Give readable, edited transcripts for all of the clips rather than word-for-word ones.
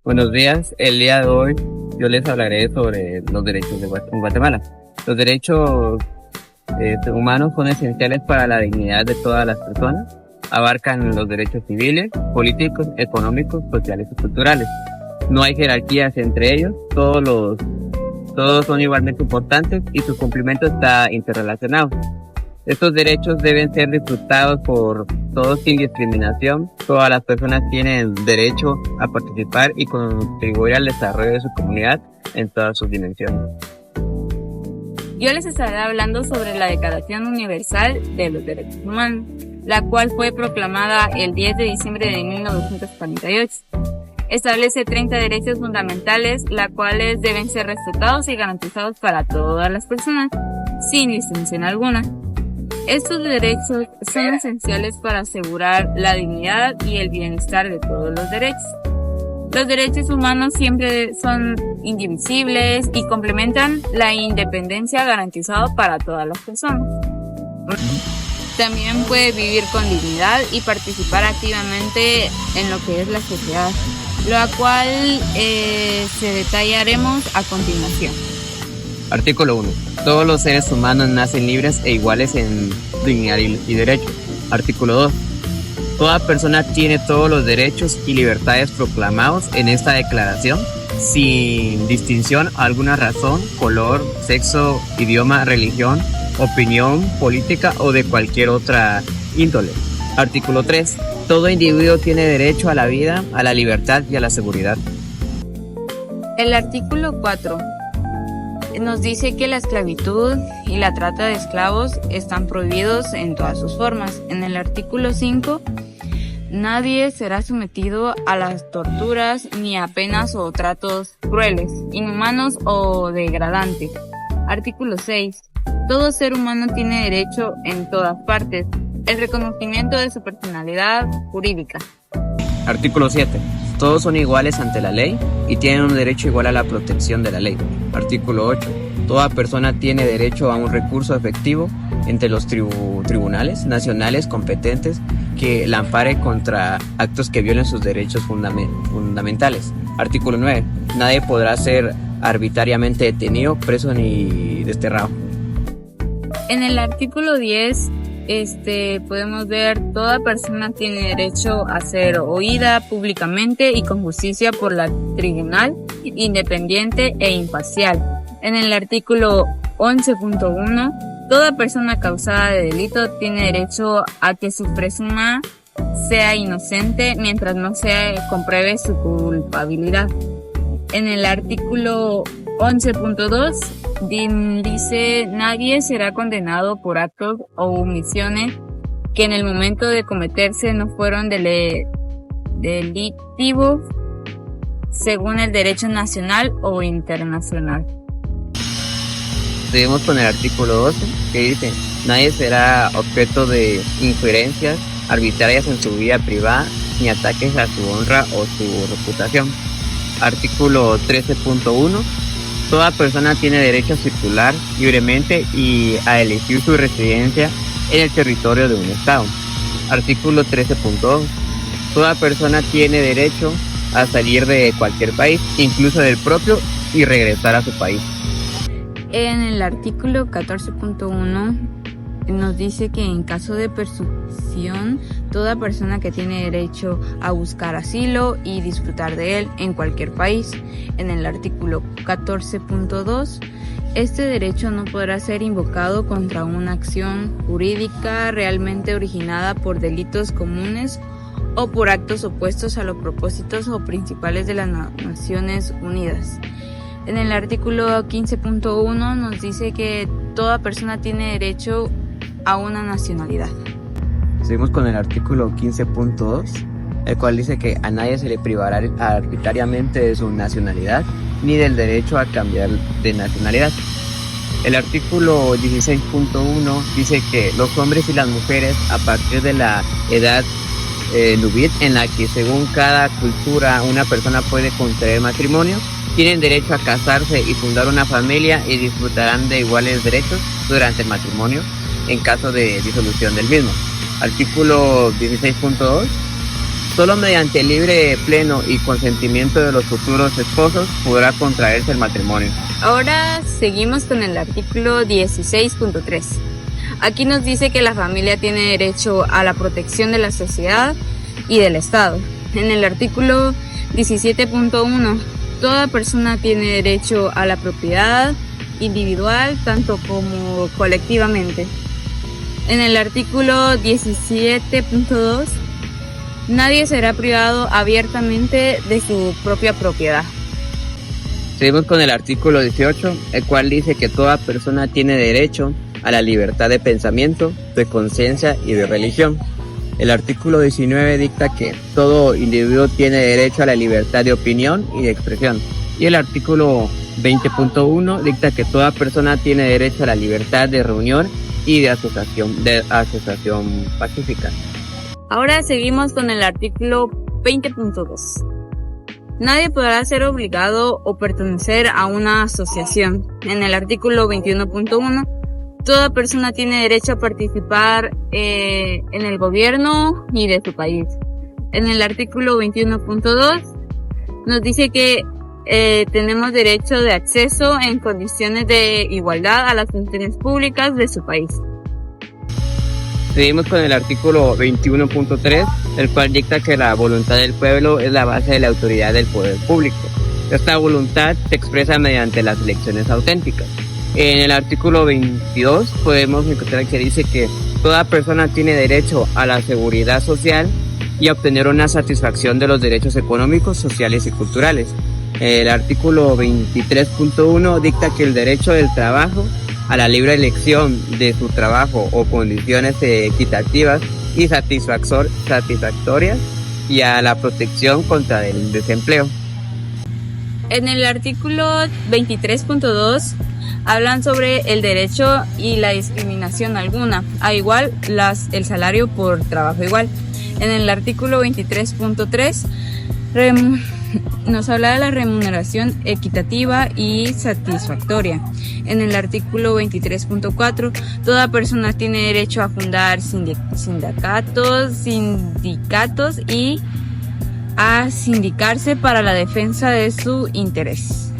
Buenos días, el día de hoy yo les hablaré sobre los derechos en Guatemala. Los derechos humanos son esenciales para la dignidad de todas las personas. Abarcan los derechos civiles, políticos, económicos, sociales y culturales. No hay jerarquías entre ellos, todos son igualmente importantes y su cumplimiento está interrelacionado. Estos derechos deben ser disfrutados por todos sin discriminación. Todas las personas tienen derecho a participar y contribuir al desarrollo de su comunidad en todas sus dimensiones. Yo les estaré hablando sobre la Declaración Universal de los Derechos Humanos, la cual fue proclamada el 10 de diciembre de 1948. Establece 30 derechos fundamentales, los cuales deben ser respetados y garantizados para todas las personas, sin distinción alguna. Estos derechos son esenciales para asegurar la dignidad y el bienestar de todos los derechos. Los derechos humanos siempre son indivisibles y complementan la independencia garantizada para todas las personas. También puede vivir con dignidad y participar activamente en lo que es la sociedad, lo cual se detallaremos a continuación. Artículo 1. Todos los seres humanos nacen libres e iguales en dignidad y derechos. Artículo 2. Toda persona tiene todos los derechos y libertades proclamados en esta declaración, sin distinción a alguna razón, color, sexo, idioma, religión, opinión política o de cualquier otra índole. Artículo 3. Todo individuo tiene derecho a la vida, a la libertad y a la seguridad. El artículo 4 nos dice que la esclavitud y la trata de esclavos están prohibidos en todas sus formas. En el artículo 5, nadie será sometido a las torturas ni a penas o tratos crueles, inhumanos o degradantes. Artículo 6. Todo ser humano tiene derecho en todas partes el reconocimiento de su personalidad jurídica. Artículo 7. Todos son iguales ante la ley y tienen un derecho igual a la protección de la ley. Artículo 8. Toda persona tiene derecho a un recurso efectivo entre los tribunales nacionales competentes que la ampare contra actos que violen sus derechos fundamentales. Artículo 9. Nadie podrá ser arbitrariamente detenido, preso ni desterrado. En el artículo 10 podemos ver toda persona tiene derecho a ser oída públicamente y con justicia por la tribunal independiente e imparcial. En el artículo 11.1, toda persona acusada de delito tiene derecho a que su presuma sea inocente mientras no se compruebe su culpabilidad. En el artículo 11.2 dice nadie será condenado por actos o omisiones que en el momento de cometerse no fueron delictivos según el derecho nacional o internacional. Seguimos con el artículo 12 que dice nadie será objeto de injerencias arbitrarias en su vida privada ni ataques a su honra o su reputación. Artículo 13.1. Toda persona tiene derecho a circular libremente y a elegir su residencia en el territorio de un estado. Artículo 13.2. Toda persona tiene derecho a salir de cualquier país, incluso del propio, y regresar a su país. En el artículo 14.1 nos dice que en caso de persecución, toda persona que tiene derecho a buscar asilo y disfrutar de él en cualquier país. En el artículo 14.2, este derecho no podrá ser invocado contra una acción jurídica realmente originada por delitos comunes o por actos opuestos a los propósitos o principales de las Naciones Unidas. En el artículo 15.1 nos dice que toda persona tiene derecho a una nacionalidad. Seguimos con el artículo 15.2, el cual dice que a nadie se le privará arbitrariamente de su nacionalidad ni del derecho a cambiar de nacionalidad. El artículo 16.1 dice que los hombres y las mujeres a partir de la edad nubit en la que según cada cultura una persona puede contraer matrimonio, tienen derecho a casarse y fundar una familia y disfrutarán de iguales derechos durante el matrimonio en caso de disolución del mismo. Artículo 16.2. Solo mediante libre, pleno y consentimiento de los futuros esposos podrá contraerse el matrimonio. Ahora seguimos con el artículo 16.3. Aquí nos dice que la familia tiene derecho a la protección de la sociedad y del Estado. En el artículo 17.1, toda persona tiene derecho a la propiedad individual tanto como colectivamente. En el artículo 17.2, nadie será privado abiertamente de su propia propiedad. Seguimos con el artículo 18, el cual dice que toda persona tiene derecho a la libertad de pensamiento, de conciencia y de religión. El artículo 19 dicta que todo individuo tiene derecho a la libertad de opinión y de expresión. Y el artículo 20.1 dicta que toda persona tiene derecho a la libertad de reunión y de asociación pacífica. Ahora seguimos con el artículo 20.2. Nadie podrá ser obligado o pertenecer a una asociación. En el artículo 21.1, toda persona tiene derecho a participar en el gobierno y de su país. En el artículo 21.2 nos dice que tenemos derecho de acceso en condiciones de igualdad a las funciones públicas de su país. Seguimos con el artículo 21.3, el cual dicta que la voluntad del pueblo es la base de la autoridad del poder público. Esta voluntad se expresa mediante las elecciones auténticas. En el artículo 22 podemos encontrar que dice que toda persona tiene derecho a la seguridad social y a obtener una satisfacción de los derechos económicos, sociales y culturales. El artículo 23.1 dicta que el derecho del trabajo a la libre elección de su trabajo o condiciones equitativas y satisfactorias y a la protección contra el desempleo. En el artículo 23.2 hablan sobre el derecho y la discriminación alguna, a igual el salario por trabajo igual. En el artículo 23.3 nos habla de la remuneración equitativa y satisfactoria. En el artículo 23.4, toda persona tiene derecho a fundar sindicatos y a sindicarse para la defensa de su interés.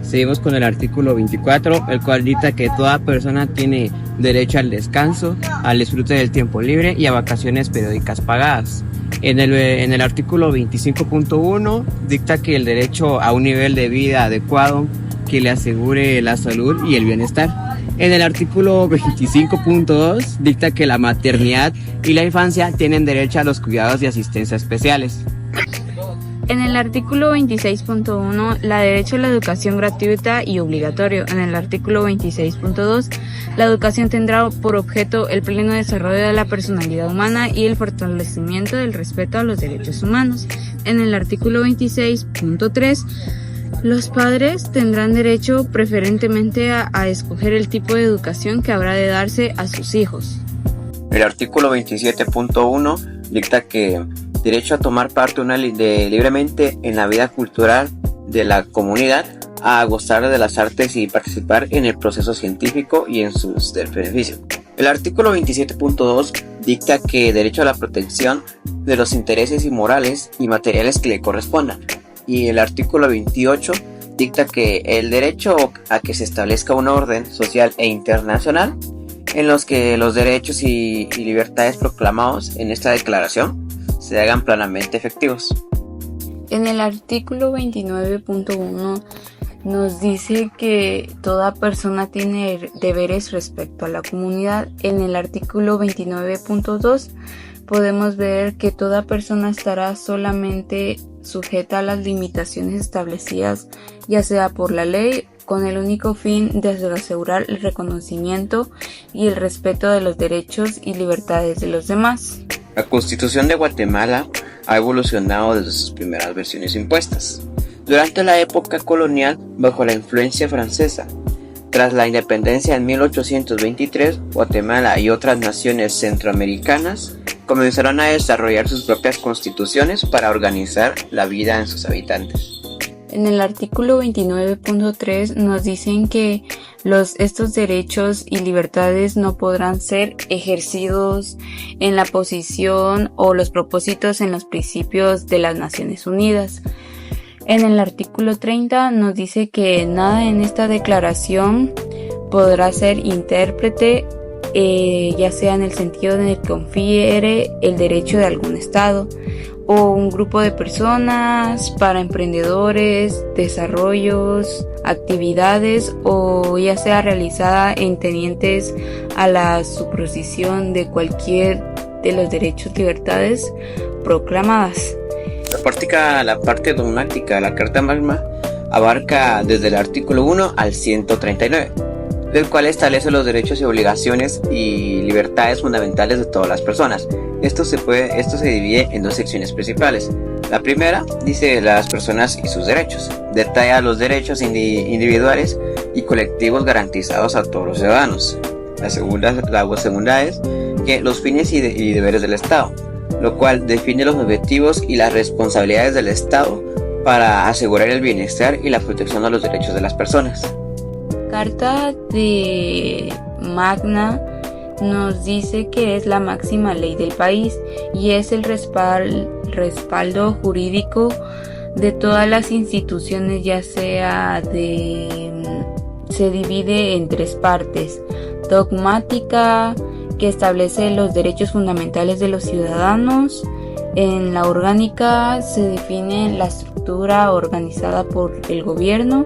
Seguimos con el artículo 24, el cual dicta que toda persona tiene derecho al descanso, al disfrute del tiempo libre y a vacaciones periódicas pagadas. En el artículo 25.1 dicta que el derecho a un nivel de vida adecuado que le asegure la salud y el bienestar. En el artículo 25.2 dicta que la maternidad y la infancia tienen derecho a los cuidados y asistencia especiales. En el artículo 26.1, la derecho a la educación gratuita y obligatorio. En el artículo 26.2, la educación tendrá por objeto el pleno desarrollo de la personalidad humana y el fortalecimiento del respeto a los derechos humanos. En el artículo 26.3, los padres tendrán derecho preferentemente a escoger el tipo de educación que habrá de darse a sus hijos. El artículo 27.1 dicta que derecho a tomar parte libremente en la vida cultural de la comunidad, a gozar de las artes y participar en el proceso científico y en sus beneficios. El artículo 27.2 dicta que derecho a la protección de los intereses morales y materiales que le correspondan. Y el artículo 28 dicta que el derecho a que se establezca un orden social e internacional en los que los derechos y libertades proclamados en esta declaración se hagan plenamente efectivos. En el artículo 29.1 nos dice que toda persona tiene deberes respecto a la comunidad. En el artículo 29.2 podemos ver que toda persona estará solamente sujeta a las limitaciones establecidas, ya sea por la ley, con el único fin de asegurar el reconocimiento y el respeto de los derechos y libertades de los demás. La Constitución de Guatemala ha evolucionado desde sus primeras versiones impuestas. Durante la época colonial, bajo la influencia francesa, tras la independencia en 1823, Guatemala y otras naciones centroamericanas comenzaron a desarrollar sus propias constituciones para organizar la vida en sus habitantes. En el artículo 29.3 nos dicen que Estos derechos y libertades no podrán ser ejercidos en la posición o los propósitos en los principios de las Naciones Unidas. En el artículo 30 nos dice que nada en esta declaración podrá ser intérprete, ya sea en el sentido en el que confiere el derecho de algún Estado o un grupo de personas para emprendedores, desarrollos, actividades o ya sea realizada en tendientes a la superposición de cualquier de los derechos y libertades proclamadas. La parte dogmática de la Carta Magna abarca desde el artículo 1 al 139, del cual establece los derechos y obligaciones y libertades fundamentales de todas las personas. Esto se divide en dos secciones principales. La primera dice las personas y sus derechos. Detalla los derechos individuales y colectivos garantizados a todos los ciudadanos. La segunda es que los fines y deberes del Estado, lo cual define los objetivos y las responsabilidades del Estado para asegurar el bienestar y la protección de los derechos de las personas. Carta de Magna nos dice que es la máxima ley del país y es el respaldo jurídico de todas las instituciones, se divide en tres partes: dogmática, que establece los derechos fundamentales de los ciudadanos. En la orgánica se define la estructura organizada por el gobierno,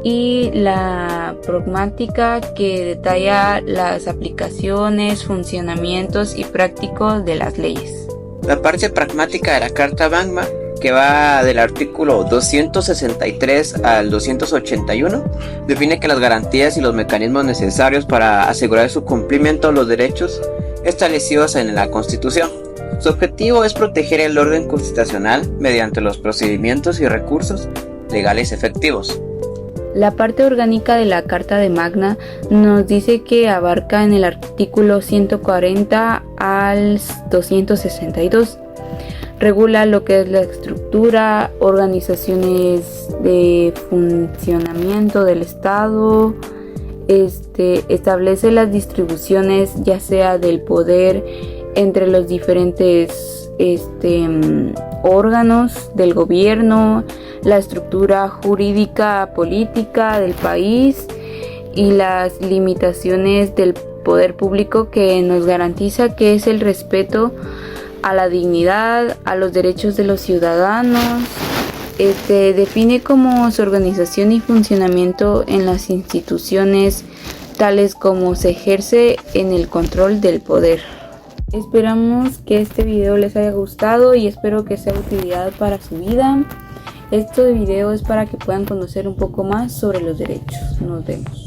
y la pragmática, que detalla las aplicaciones, funcionamientos y prácticos de las leyes. La parte pragmática de la Carta Magna, que va del artículo 263 al 281, define que las garantías y los mecanismos necesarios para asegurar su cumplimiento de los derechos establecidos en la Constitución. Su objetivo es proteger el orden constitucional mediante los procedimientos y recursos legales efectivos. La parte orgánica de la Carta de Magna nos dice que abarca en el artículo 140 al 262. Regula lo que es la estructura, organizaciones de funcionamiento del Estado, establece las distribuciones ya sea del poder entre los diferentes órganos del gobierno, la estructura jurídica política del país y las limitaciones del poder público, que nos garantiza que es el respeto a la dignidad, a los derechos de los ciudadanos. Define como su organización y funcionamiento en las instituciones, tales como se ejerce en el control del poder. Esperamos que este video les haya gustado y espero que sea de utilidad para su vida. Este video es para que puedan conocer un poco más sobre los derechos. Nos vemos.